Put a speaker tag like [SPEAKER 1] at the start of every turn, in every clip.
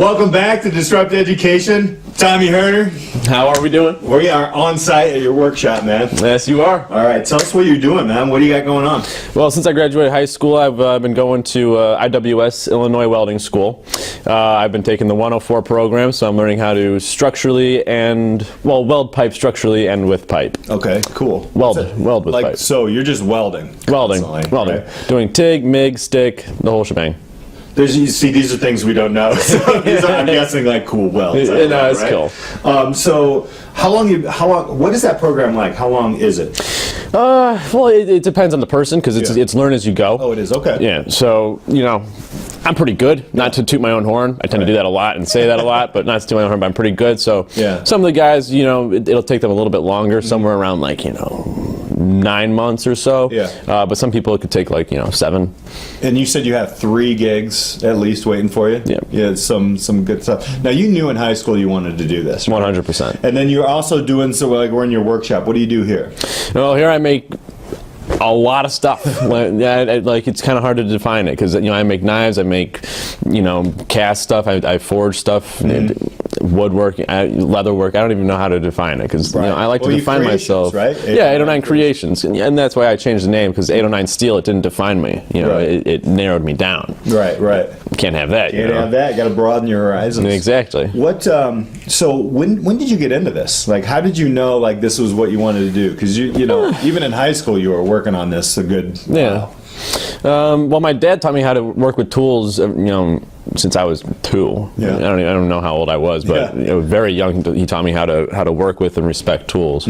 [SPEAKER 1] Welcome back to Disrupt Education. Tommy Herner.
[SPEAKER 2] How are we doing?
[SPEAKER 1] We are on site at your workshop, man.
[SPEAKER 2] Yes, you are.
[SPEAKER 1] All right, tell us what you're doing, man. What do you got going on?
[SPEAKER 2] Well, since I graduated high school, I've been going to IWS, Illinois Welding School. I've been taking the 104 program, so I'm learning how to weld pipe structurally and with pipe.
[SPEAKER 1] Okay, cool.
[SPEAKER 2] Weld with pipe.
[SPEAKER 1] So you're just welding?
[SPEAKER 2] Welding.
[SPEAKER 1] Right?
[SPEAKER 2] Doing TIG, MIG, stick, the whole shebang.
[SPEAKER 1] You see, these are things we don't know. So I'm guessing like cool welds.
[SPEAKER 2] No, it's cool.
[SPEAKER 1] So how long? What is that program like? How long is it?
[SPEAKER 2] Well, it depends on the person because it's learn as you go.
[SPEAKER 1] Oh, it is. Okay.
[SPEAKER 2] Yeah. So I'm pretty good. Not to toot my own horn. I tend to do that a lot and say that a lot, but not to toot my own horn. But I'm pretty good. So some of the guys, it'll take them a little bit longer, somewhere around 9 months or so.
[SPEAKER 1] Yeah.
[SPEAKER 2] But some people it could take 7.
[SPEAKER 1] And you said you have 3 gigs at least waiting for you.
[SPEAKER 2] Yeah.
[SPEAKER 1] Yeah. Some good stuff. Now you knew in high school you wanted to do this. Right?
[SPEAKER 2] 100%.
[SPEAKER 1] And then you're also doing we're in your workshop. What do you do here?
[SPEAKER 2] Well, here I make a lot of stuff. It's kind of hard to define it because I make knives, I make cast stuff, I forge stuff, woodwork, leatherwork. I don't even know how to define it because I like to define myself.
[SPEAKER 1] Right?
[SPEAKER 2] 809 Creations, and that's why I changed the name because 809 Steel, it didn't define me. It narrowed me down.
[SPEAKER 1] Right.
[SPEAKER 2] Can't have that.
[SPEAKER 1] Can't have that. Got to broaden your horizons.
[SPEAKER 2] Exactly.
[SPEAKER 1] What? So when did you get into this? How did you know this was what you wanted to do? Because even in high school you were working on this a good while.
[SPEAKER 2] Well, my dad taught me how to work with tools, since I was 2.
[SPEAKER 1] Yeah.
[SPEAKER 2] I don't know how old I was, but very young. He taught me how to work with and respect tools.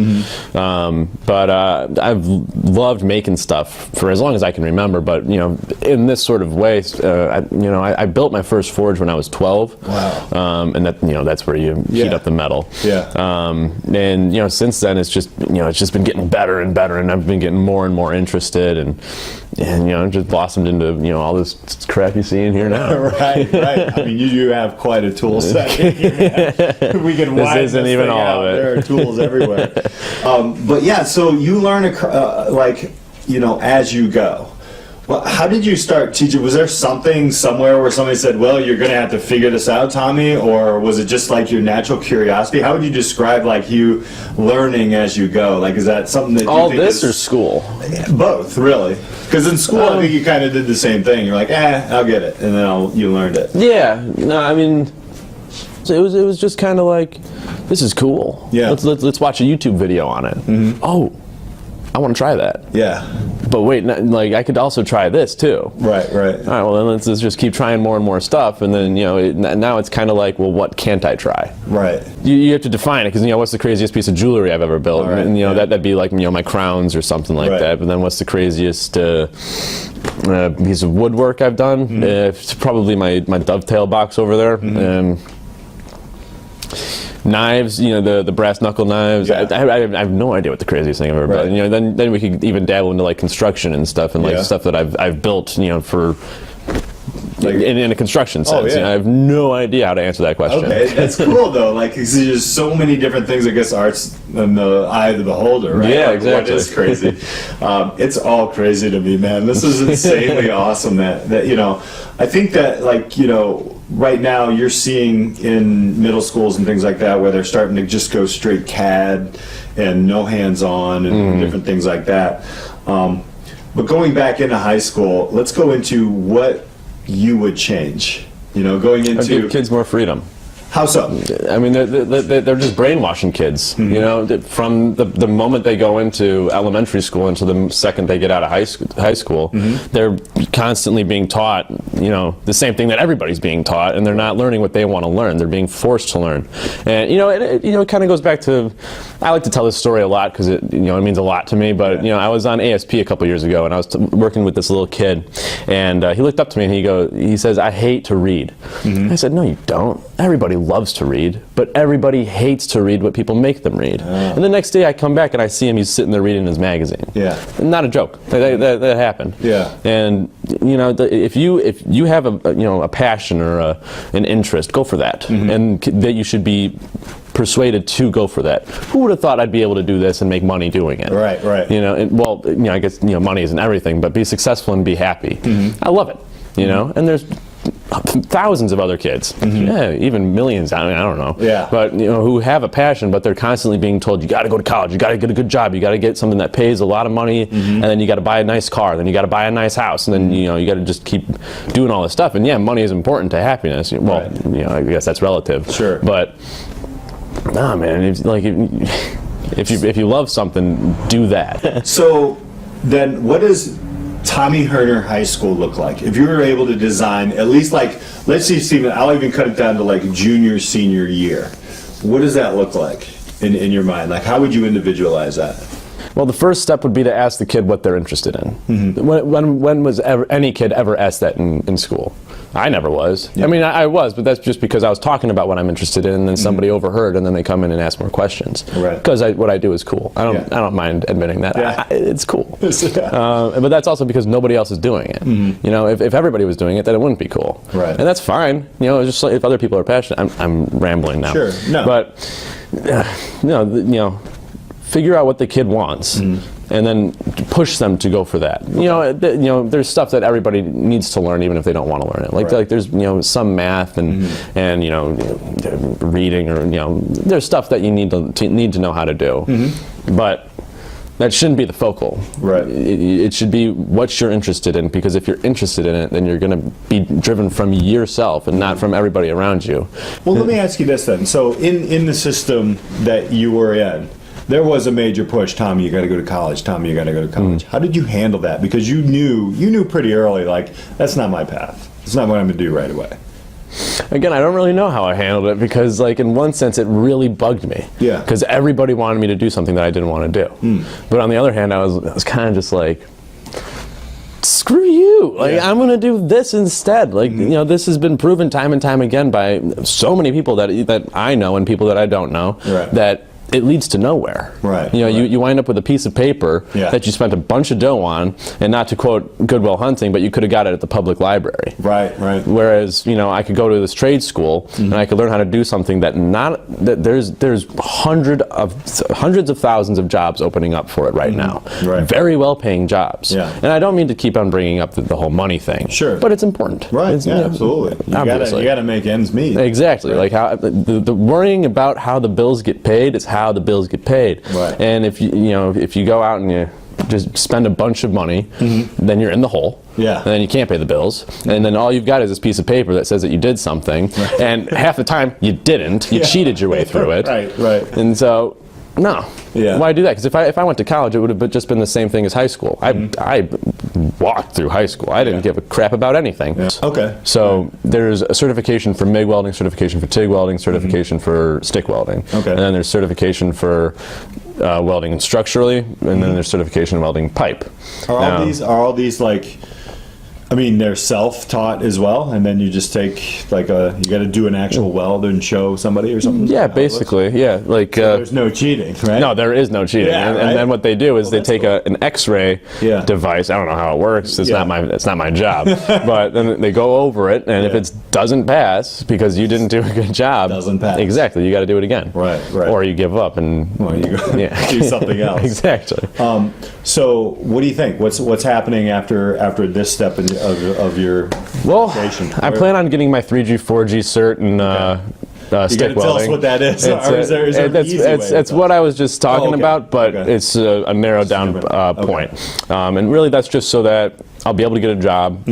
[SPEAKER 2] But I've loved making stuff for as long as I can remember. But in this sort of way, I built my first forge when I was 12.
[SPEAKER 1] Wow.
[SPEAKER 2] And that's where you heat up the metal.
[SPEAKER 1] Yeah.
[SPEAKER 2] And since then it's just been getting better and better, and I've been getting more and more interested, and just blossomed into all this crap you see in here now.
[SPEAKER 1] Right. I mean, you do have quite a tool set. We can widen
[SPEAKER 2] isn't
[SPEAKER 1] this
[SPEAKER 2] even
[SPEAKER 1] thing
[SPEAKER 2] all
[SPEAKER 1] out.
[SPEAKER 2] of it.
[SPEAKER 1] There are tools everywhere. But yeah, so you learn as you go. Well, how did you start teaching? Was there something somewhere where somebody said, "Well, you're going to have to figure this out, Tommy," or was it just your natural curiosity? How would you describe you learning as you go? Is that something that
[SPEAKER 2] all this or school?
[SPEAKER 1] Both, really. Because in school, I think you kind of did the same thing. You're like, I'll get it, and then you learned it.
[SPEAKER 2] Yeah. No, I mean, it was just kind of this is cool.
[SPEAKER 1] Yeah.
[SPEAKER 2] Let's watch a YouTube video on it. Oh, I want to try that.
[SPEAKER 1] Yeah.
[SPEAKER 2] But wait, I could also try this too.
[SPEAKER 1] Right.
[SPEAKER 2] All right, well then let's just keep trying more and more stuff, and then now it's kind of well, what can't I try?
[SPEAKER 1] Right.
[SPEAKER 2] You have to define it because what's the craziest piece of jewelry I've ever built?
[SPEAKER 1] Right,
[SPEAKER 2] and that'd be my crowns or something like that. But then what's the craziest piece of woodwork I've done? It's probably my dovetail box over there. Knives, the brass knuckle knives.
[SPEAKER 1] Yeah.
[SPEAKER 2] I have no idea what the craziest thing I've ever built. Then we could even dabble into construction and stuff, and stuff that I've built, for in a construction sense. I have no idea how to answer that question.
[SPEAKER 1] Okay, that's cool though. There's so many different things. I guess art's in the eye of the beholder, right?
[SPEAKER 2] Yeah, exactly.
[SPEAKER 1] What is crazy? It's all crazy to me, man. This is insanely awesome. That I think that right now you're seeing in middle schools and things like that where they're starting to just go straight CAD and no hands-on and different things like that. But going back into high school, let's go into what you would change. Going into
[SPEAKER 2] give kids more freedom.
[SPEAKER 1] How so?
[SPEAKER 2] I mean, they're just brainwashing kids. From the moment they go into elementary school until the second they get out of high school, they're constantly being taught, the same thing that everybody's being taught, and they're not learning what they want to learn. They're being forced to learn. And it kind of goes back to, I like to tell this story a lot because it means a lot to me. But I was on ASP a couple years ago, and I was working with this little kid, and he looked up to me and he says, "I hate to read." I said, "No, you don't. Everybody loves to read, but everybody hates to read what people make them read." And the next day I come back and I see him, he's sitting there reading his magazine.
[SPEAKER 1] Yeah.
[SPEAKER 2] Not a joke. That happened.
[SPEAKER 1] Yeah.
[SPEAKER 2] And if you have a passion or an interest, go for that. And that you should be persuaded to go for that. Who would have thought I'd be able to do this and make money doing it?
[SPEAKER 1] Right.
[SPEAKER 2] I guess money isn't everything, but be successful and be happy. I love it. And there's thousands of other kids, yeah, even millions. I mean, I don't know.
[SPEAKER 1] Yeah.
[SPEAKER 2] But who have a passion, but they're constantly being told, you got to go to college, you got to get a good job, you got to get something that pays a lot of money, and then you got to buy a nice car, then you got to buy a nice house, and then you got to just keep doing all this stuff. And yeah, money is important to happiness. Well, I guess that's relative.
[SPEAKER 1] Sure.
[SPEAKER 2] But nah, man, if you love something, do that.
[SPEAKER 1] So then what does Tommy Herner High School look like? If you were able to design, at least like, let's see, Stephen, I'll even cut it down to like junior, senior year. What does that look like in your mind? Like, how would you individualize that?
[SPEAKER 2] Well, the first step would be to ask the kid what they're interested in. When was any kid ever asked that in school? I never was. I mean, I was, but that's just because I was talking about what I'm interested in, and then somebody overheard, and then they come in and ask more questions.
[SPEAKER 1] Right.
[SPEAKER 2] Because what I do is cool. I don't mind admitting that.
[SPEAKER 1] Yeah.
[SPEAKER 2] It's cool. But that's also because nobody else is doing it. If everybody was doing it, then it wouldn't be cool.
[SPEAKER 1] Right.
[SPEAKER 2] And that's fine. Just like if other people are passionate. I'm rambling now.
[SPEAKER 1] Sure. No.
[SPEAKER 2] But figure out what the kid wants, and then push them to go for that. There's stuff that everybody needs to learn, even if they don't want to learn it. Like there's some math and reading, or there's stuff that you need to know how to do, but that shouldn't be the focal.
[SPEAKER 1] Right.
[SPEAKER 2] It should be what you're interested in, because if you're interested in it, then you're going to be driven from yourself and not from everybody around you.
[SPEAKER 1] Well, let me ask you this then. So in the system that you were in, there was a major push. Tommy, you got to go to college. Tommy, you got to go to college. How did you handle that? Because you knew pretty early, like, that's not my path. It's not what I'm going to do right away.
[SPEAKER 2] Again, I don't really know how I handled it, because, like, in one sense, it really bugged me.
[SPEAKER 1] Yeah.
[SPEAKER 2] Because everybody wanted me to do something that I didn't want to do. But on the other hand, I was kind of just like, screw you. Like, I'm going to do this instead. Like, this has been proven time and time again by so many people that I know and people that I don't know, that it leads to nowhere.
[SPEAKER 1] Right.
[SPEAKER 2] You wind up with a piece of paper that you spent a bunch of dough on, and not to quote Good Will Hunting, but you could have got it at the public library.
[SPEAKER 1] Right.
[SPEAKER 2] Whereas, I could go to this trade school and I could learn how to do something that there's hundreds of thousands of jobs opening up for it right now.
[SPEAKER 1] Right.
[SPEAKER 2] Very well paying jobs.
[SPEAKER 1] Yeah.
[SPEAKER 2] And I don't mean to keep on bringing up the whole money thing.
[SPEAKER 1] Sure.
[SPEAKER 2] But it's important.
[SPEAKER 1] Right.
[SPEAKER 2] It's,
[SPEAKER 1] absolutely. You got to make ends meet.
[SPEAKER 2] Exactly. Like how the worrying about how the bills get paid is how the bills get paid.
[SPEAKER 1] Right.
[SPEAKER 2] And if you go out and you just spend a bunch of money, then you're in the hole.
[SPEAKER 1] Yeah.
[SPEAKER 2] And then you can't pay the bills. And then all you've got is this piece of paper that says that you did something, and half the time you didn't. You cheated your way through it.
[SPEAKER 1] Right.
[SPEAKER 2] And so, no.
[SPEAKER 1] Yeah.
[SPEAKER 2] Why do that? Because if I went to college, it would have just been the same thing as high school. I walked through high school. I didn't give a crap about anything.
[SPEAKER 1] Yeah. Okay.
[SPEAKER 2] So there's a certification for MIG welding, certification for TIG welding, certification for stick welding.
[SPEAKER 1] Okay.
[SPEAKER 2] And then there's certification for welding structurally, and then there's certification in welding pipe.
[SPEAKER 1] Are all these like, I mean, they're self-taught as well, and then you just take like you got to do an actual weld and show somebody or something?
[SPEAKER 2] Yeah, basically, yeah. Like
[SPEAKER 1] there's no cheating, right?
[SPEAKER 2] No, there is no cheating.
[SPEAKER 1] Yeah,
[SPEAKER 2] and then what they do is they take
[SPEAKER 1] cool.
[SPEAKER 2] an X-ray device. I don't know how it works. It's not my job. But then they go over it, and if it doesn't pass because you didn't do a good job,
[SPEAKER 1] doesn't pass.
[SPEAKER 2] Exactly, you got to do it again.
[SPEAKER 1] Right.
[SPEAKER 2] Or you give up and
[SPEAKER 1] you go do something else.
[SPEAKER 2] Exactly.
[SPEAKER 1] So, what do you think? What's happening after this step of your education?
[SPEAKER 2] I plan on getting my 3G, 4G cert and stick welding.
[SPEAKER 1] Tell us what that is. Is there an easy way?
[SPEAKER 2] It's what I was just talking about, but it's a narrowed down point. And really, that's just so that I'll be able to get a job,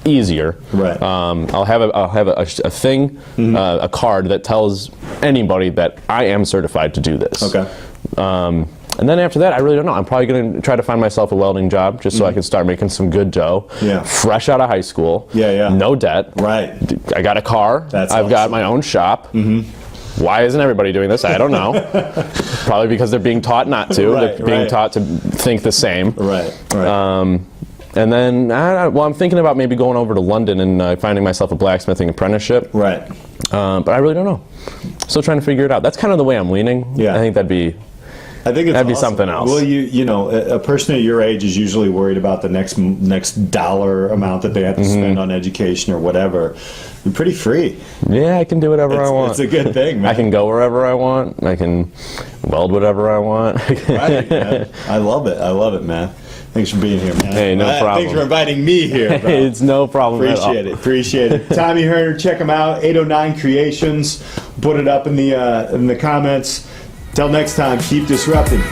[SPEAKER 2] easier.
[SPEAKER 1] Right.
[SPEAKER 2] I'll have a thing, a card that tells anybody that I am certified to do this.
[SPEAKER 1] Okay.
[SPEAKER 2] And then after that, I really don't know. I'm probably going to try to find myself a welding job just so I can start making some good dough.
[SPEAKER 1] Yeah.
[SPEAKER 2] Fresh out of high school.
[SPEAKER 1] Yeah.
[SPEAKER 2] No debt.
[SPEAKER 1] Right.
[SPEAKER 2] I got a car. I've got my own shop. Why isn't everybody doing this? I don't know. Probably because they're being taught not to. They're being taught to think the same.
[SPEAKER 1] Right.
[SPEAKER 2] And then, I'm thinking about maybe going over to London and finding myself a blacksmithing apprenticeship.
[SPEAKER 1] Right.
[SPEAKER 2] But I really don't know. Still trying to figure it out. That's kind of the way I'm leaning.
[SPEAKER 1] Yeah.
[SPEAKER 2] I think that'd be
[SPEAKER 1] awesome.
[SPEAKER 2] something else.
[SPEAKER 1] Well, a person at your age is usually worried about the next dollar amount that they have to spend on education or whatever. You're pretty free.
[SPEAKER 2] Yeah, I can do whatever I want.
[SPEAKER 1] It's a good thing, man.
[SPEAKER 2] I can go wherever I want. I can weld whatever I want.
[SPEAKER 1] Right, man. I love it, man. Thanks for being here, man.
[SPEAKER 2] Hey, no problem.
[SPEAKER 1] Thanks for inviting me here, bro.
[SPEAKER 2] It's no problem at all.
[SPEAKER 1] Appreciate it. Tommy Herner, check him out. 809 Creations. Put it up in the comments. Till next time, keep disrupting.